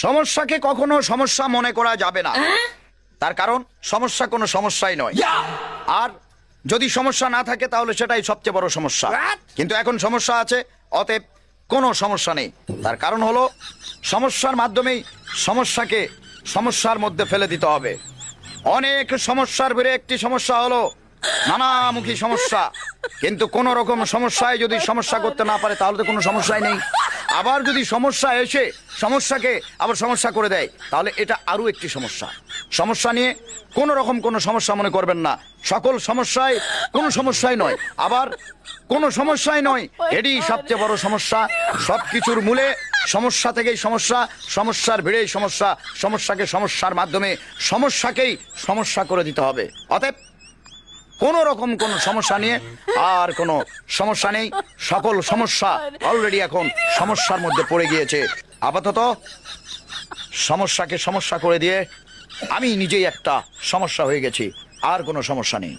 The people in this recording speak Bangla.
সমস্যাকে কখনো সমস্যা মনে করা যাবে না, তার কারণ সমস্যা কোনো সমস্যাই নয়। আর যদি সমস্যা না থাকে তাহলে সেটাই সবচেয়ে বড় সমস্যা। কিন্তু এখন সমস্যা আছে, অতএব কোনো সমস্যা নেই। তার কারণ হলো সমস্যার মাধ্যমেই সমস্যাকে সমস্যার মধ্যে ফেলে দিতে হবে। অনেক সমস্যার ভিড়ে একটি সমস্যা হলো নানামুখী সমস্যা। কিন্তু কোন রকম সমস্যায় যদি সমস্যা করতে না পারে তাহলে তো কোনো সমস্যাই নেই। আবার যদি সমস্যা এসে সমস্যাকে আবার সমস্যা করে দেয় তাহলে এটা আরো একটি সমস্যা। সমস্যা নিয়ে কোন রকম কোনো সমস্যা মনে করবেন না। সকল সমস্যায় কোনো সমস্যাই নয়, আবার কোনো সমস্যাই নয়, এটি সবচেয়ে বড় সমস্যা। সবকিছুর মূলে সমস্যা থেকেই সমস্যা, সমস্যার ভিড়েই সমস্যা। সমস্যাকে সমস্যার মাধ্যমে সমস্যাকেই সমস্যা করে দিতে হবে। অতএব কোন রকম কোন সমস্যা নিয়ে আর কোনো সমস্যা নেই। সকল সমস্যা অলরেডি এখন সমস্যার মধ্যে পড়ে গিয়েছে। আপাতত সমস্যাকে সমস্যা করে দিয়ে আমি নিজেই একটা সমস্যা হয়ে গেছি, আর কোনো সমস্যা নেই।